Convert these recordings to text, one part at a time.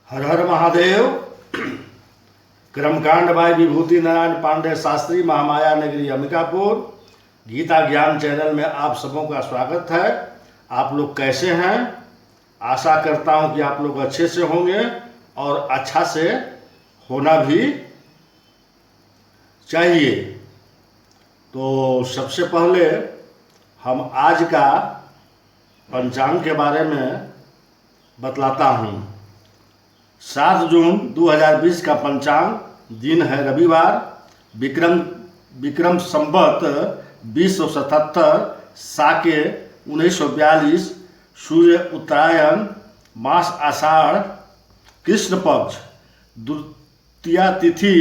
हर हर महादेव। कर्मकांड बाई विभूति नारायण पांडे शास्त्री, महामाया नगरी अंबिकापुर। गीता ज्ञान चैनल में आप सबों का स्वागत है। आप लोग कैसे हैं? आशा करता हूं कि आप लोग अच्छे से होंगे और अच्छा से होना भी चाहिए। तो सबसे पहले हम आज का पंचांग के बारे में बतलाता हूं। 7 जून 2020 का पंचांग, दिन है रविवार, विक्रम संवत 2077, साके 1942, सूर्य उत्तरायण, मास आषाढ़, कृष्ण पक्ष, द्वितीया तिथि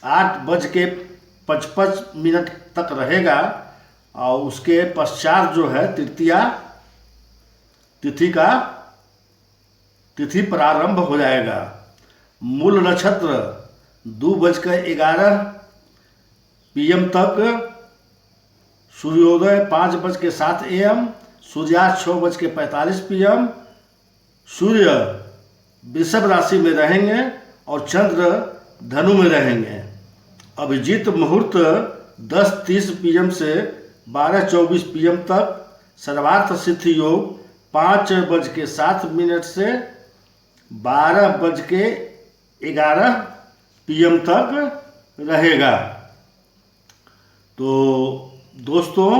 8:55 तक रहेगा और उसके पश्चात जो है तृतीया तिथि प्रारंभ हो जाएगा। मूल नक्षत्र 2:11 PM तक, सूर्योदय 5:07 AM, सूर्यास्त 6:45 PM। सूर्य वृषभ राशि में रहेंगे और चंद्र धनु में रहेंगे। अभिजीत मुहूर्त 10:30 PM से 12:24 PM तक। सर्वार्थ सिद्धि योग 5:07 से 12:11 PM तक रहेगा। तो दोस्तों,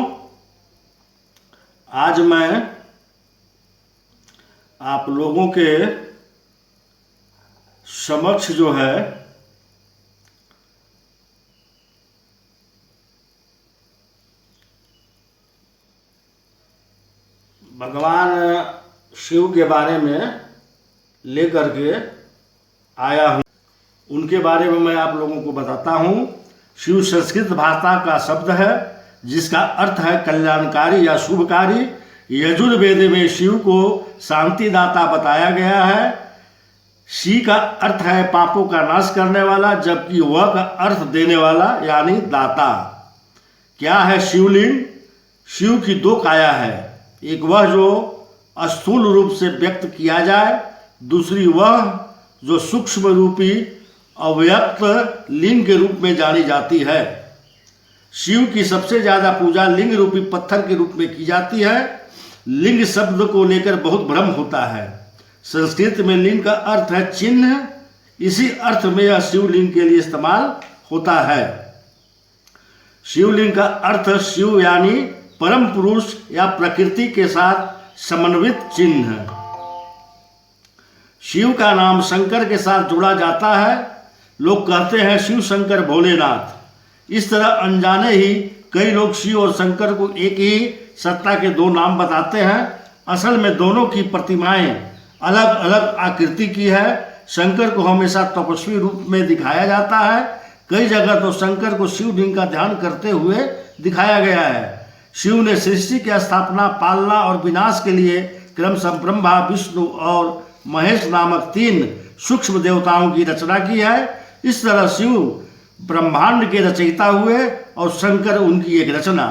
आज मैं आप लोगों के समक्ष जो है भगवान शिव के बारे में लेकर के आया हूँ। उनके बारे में मैं आप लोगों को बताता हूँ। शिव संस्कृत भाषा का शब्द है जिसका अर्थ है कल्याणकारी या शुभकारी। यजुर्वेद में शिव को शांतिदाता बताया गया है। शी का अर्थ है पापों का नाश करने वाला, जबकि वह का अर्थ देने वाला यानी दाता। क्या है शिवलिंग? शिव की 2 काया है। एक वह जो स्थूल रूप से व्यक्त किया जाए, दूसरी वह जो सूक्ष्म रूपी अव्यक्त लिंग के रूप में जानी जाती है। शिव की सबसे ज़्यादा पूजा लिंग रूपी पत्थर के रूप में की जाती है। लिंग शब्द को लेकर बहुत भ्रम होता है। संस्कृत में लिंग का अर्थ है चिन्ह। इसी अर्थ में यह शिवलिंग के लिए इस्तेमाल होता है। शिवलिंग का अर्थ शिव यानी परम पुरुष या प्रकृति के साथ समन्वित चिन्ह है। शिव का नाम शंकर के साथ जोड़ा जाता है। लोग कहते हैं शिव शंकर भोलेनाथ। इस तरह अनजाने ही कई लोग शिव और शंकर को एक ही सत्ता के 2 नाम बताते हैं। असल में दोनों की प्रतिमाएं अलग अलग आकृति की है। शंकर को हमेशा तपस्वी रूप में दिखाया जाता है। कई जगह तो शंकर को शिवलिंग का ध्यान करते हुए दिखाया गया है। शिव ने सृष्टि की स्थापना, पालना और विनाश के लिए क्रमशः ब्रह्मा, विष्णु और महेश नामक 3 सूक्ष्म देवताओं की रचना की है। इस तरह शिव ब्रह्मांड के रचयिता हुए और शंकर उनकी एक रचना।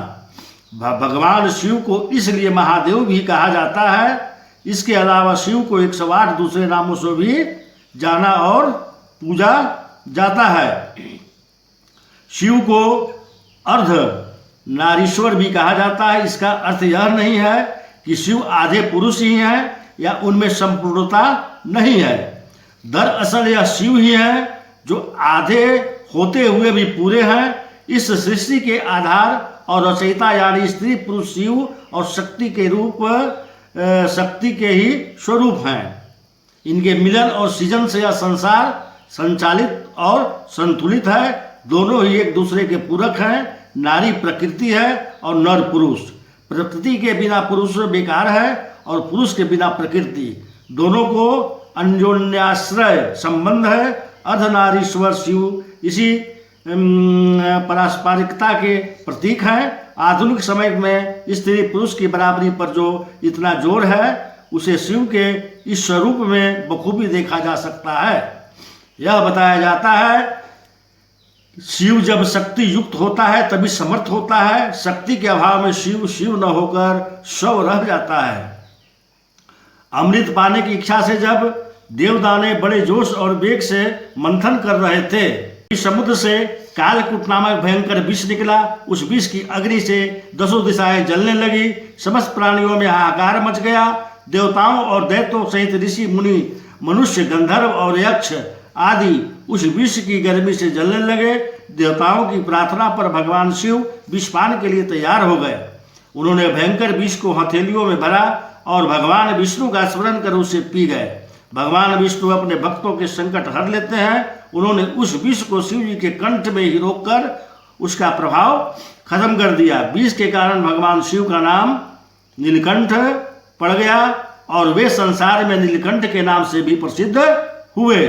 भगवान शिव को इसलिए महादेव भी कहा जाता है। इसके अलावा शिव को 108 दूसरे नामों से भी जाना और पूजा जाता है। शिव को अर्ध नारीश्वर भी कहा जाता है। इसका अर्थ यह नहीं है कि शिव आधे पुरुष ही हैं या उनमें संपूर्णता नहीं है। दरअसल यह शिव ही है जो आधे होते हुए भी पूरे हैं। इस सृष्टि के आधार और रचयिता यानी स्त्री पुरुष शिव और शक्ति के ही स्वरूप हैं। इनके मिलन और सृजन से यह संसार संचालित और संतुलित है। दोनों ही एक दूसरे के पूरक हैं। नारी प्रकृति है और नर पुरुष। प्रकृति के बिना पुरुष बेकार है और पुरुष के बिना प्रकृति। दोनों को अन्योन्याश्रय संबंध है। अर्धनारीश्वर शिव इसी पारस्परिकता के प्रतीक हैं। आधुनिक समय में स्त्री पुरुष की बराबरी पर जो इतना जोर है, उसे शिव के इस स्वरूप में बखूबी देखा जा सकता है। यह बताया जाता है शिव जब शक्ति युक्त होता है तभी समर्थ होता है। शक्ति के अभाव में शिव शिव न होकर शव रह जाता है। अमृत पाने की इच्छा से जब देवदाने बड़े जोश और वेग से मंथन कर रहे थे। इस समुद्र से कालकूट नामक भयंकर विष निकला। उस विष की अग्नि से 10 दिशाएं जलने लगी। समस्त प्राणियों में हाहाकार मच गया। देवताओं और दैत्यों सहित ऋषि मुनि, मनुष्य, गंधर्व और यक्ष आदि उस विष की गर्मी से जलने लगे। देवताओं की प्रार्थना पर भगवान शिव विषपान के लिए तैयार हो गए। उन्होंने भयंकर विष को हथेलियों में भरा और भगवान विष्णु का स्मरण कर उसे पी गए। भगवान विष्णु अपने भक्तों के संकट हर लेते हैं। उन्होंने उस विष को शिव जी के कंठ में ही रोककर उसका प्रभाव खत्म कर दिया। विष के कारण भगवान शिव का नाम नीलकंठ पड़ गया और वे संसार में नीलकंठ के नाम से भी प्रसिद्ध हुए।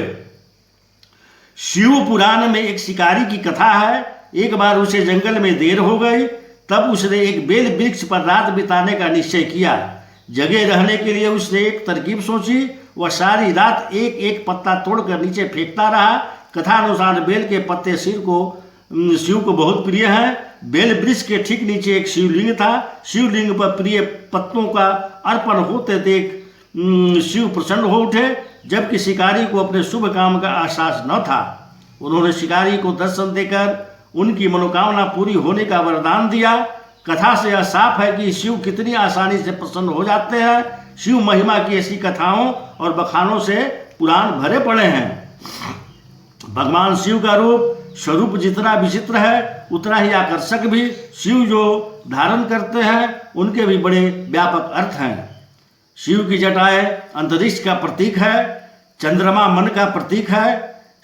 शिव पुराण में एक शिकारी की कथा है। एक बार उसे जंगल में देर हो गई, तब उसने एक बेल वृक्ष पर रात बिताने का निश्चय किया। जगह रहने के लिए उसने एक तरकीब सोची। वह सारी रात एक एक पत्ता तोड़कर नीचे फेंकता रहा। कथा अनुसार बेल के पत्ते शिव को बहुत प्रिय हैं। बेल वृक्ष के ठीक नीचे एक शिवलिंग था। शिवलिंग पर प्रिय पत्तों का अर्पण होते देख शिव प्रसन्न हो उठे, जबकि शिकारी को अपने शुभ काम का एहसास न था। उन्होंने शिकारी को दर्शन देकर उनकी मनोकामना पूरी होने का वरदान दिया। कथा से यह साफ है कि शिव कितनी आसानी से प्रसन्न हो जाते हैं। शिव महिमा की ऐसी कथाओं और बखानों से पुराण भरे पड़े हैं। भगवान शिव का स्वरूप जितना विचित्र है उतना ही आकर्षक भी। शिव जो धारण करते हैं उनके भी बड़े व्यापक अर्थ हैं। शिव की जटाएं अंतरिक्ष का प्रतीक है। चंद्रमा मन का प्रतीक है।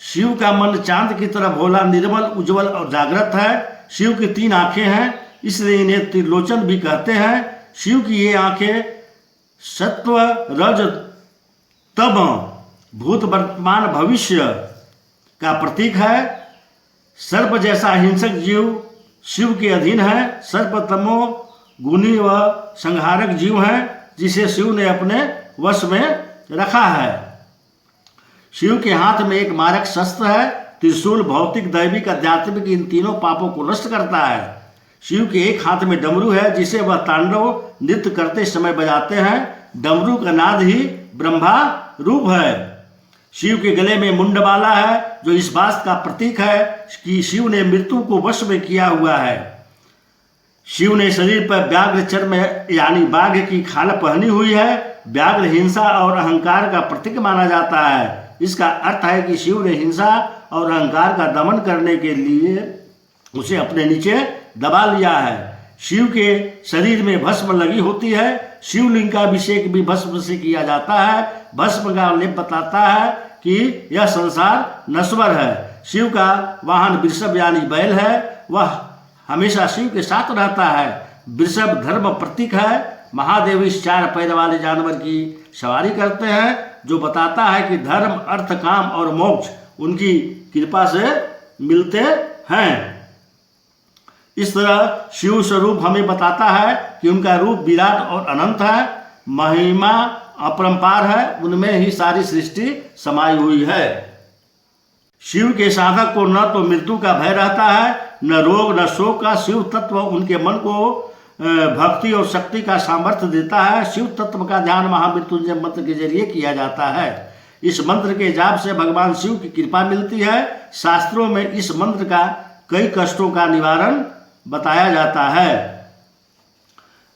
शिव का मन चांद की तरह भोला, निर्मल, उज्जवल और जागृत है। शिव की 3 आंखें हैं, इसलिए इन्हें त्रिलोचन भी कहते हैं। शिव की ये आंखें सत्व, रज, तम, भूत, वर्तमान, भविष्य का प्रतीक है। सर्प जैसा हिंसक जीव शिव के अधीन है। सर्प तमो गुणी व संहारक जीव है, जिसे शिव ने अपने वश में रखा है। शिव के हाथ में एक मारक शस्त्र है। त्रिशूल भौतिक, दैविक, आध्यात्मिक इन तीनों पापों को नष्ट करता है। शिव के एक हाथ में डमरू है, जिसे वह तांडव नृत्य करते समय बजाते हैं। डमरू का नाद ही ब्रह्मा रूप है। शिव के गले में मुंडमाला है, जो इस बात का प्रतीक है कि शिव ने मृत्यु को वश में किया हुआ है। शिव ने शरीर पर व्याघ्र चर्म यानी बाघ की खाल पहनी हुई है। व्याघ्र हिंसा और अहंकार का प्रतीक माना जाता है। इसका अर्थ है कि शिव ने हिंसा और अहंकार का दमन करने के लिए उसे अपने नीचे दबा लिया है। शिव के शरीर में भस्म लगी होती है। शिवलिंग का अभिषेक भी भस्म से किया जाता है। भस्म का लेप बताता है कि यह संसार नश्वर है। शिव का वाहन वृषभ यानी बैल है। वह हमेशा शिव के साथ रहता है। वृषभ धर्म प्रतीक है। महादेव इस 4 पैर वाले जानवर की सवारी करते हैं, जो बताता है कि धर्म, अर्थ, काम और मोक्ष उनकी कृपा से मिलते हैं। इस तरह शिव स्वरूप हमें बताता है कि उनका रूप विराट और अनंत है। महिमा अपरंपार है। उनमें ही सारी सृष्टि समाई हुई है। शिव के साधक को न तो मृत्यु का भय रहता है, न रोग, न शोक का। शिव तत्व उनके मन को भक्ति और शक्ति का सामर्थ्य देता है। शिव तत्व का ध्यान महामृत्युंजय मंत्र के जरिए किया जाता है। इस मंत्र के जाप से भगवान शिव की कृपा मिलती है। शास्त्रों में इस मंत्र का कई कष्टों का निवारण बताया जाता है।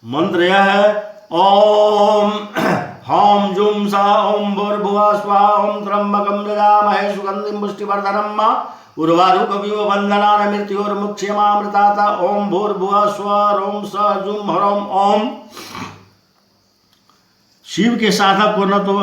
मंत्र यह है: ओम हौम जुम सा ओम भूर्भुवः स्वः ओम त्र्यंबकं यजामहे सुगंधिं पुष्टिवर्धनम् उर्वारुकमिव बन्धनान् मृत्योर्मुक्षयमामृतात्। ओम भूर्भुवः स्वः ओम स जुम ह्रौम ओम। शिव के साधक को न तो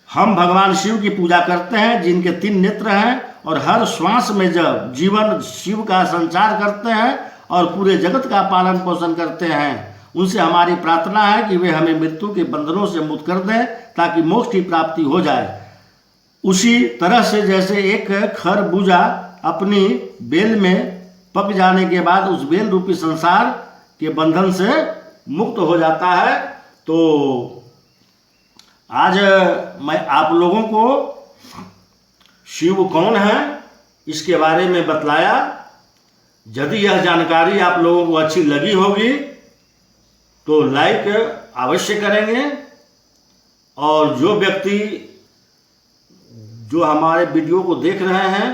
हम भगवान शिव की पूजा करते हैं, जिनके 3 नेत्र हैं और हर श्वास में जब जीवन शिव का संचार करते हैं और पूरे जगत का पालन पोषण करते हैं। उनसे हमारी प्रार्थना है कि वे हमें मृत्यु के बंधनों से मुक्त कर दें, ताकि मोक्ष की प्राप्ति हो जाए। उसी तरह से जैसे एक खरबूजा अपनी बेल में पक जाने के बाद उस बेल रूपी संसार के बंधन से मुक्त हो जाता है। तो आज मैं आप लोगों को शिव कौन है इसके बारे में बतलाया। यदि यह जानकारी आप लोगों को अच्छी लगी होगी तो लाइक अवश्य करेंगे और जो व्यक्ति जो हमारे वीडियो को देख रहे हैं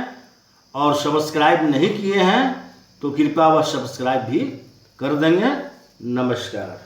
और सब्सक्राइब नहीं किए हैं तो कृपया वह सब्सक्राइब भी कर देंगे। नमस्कार।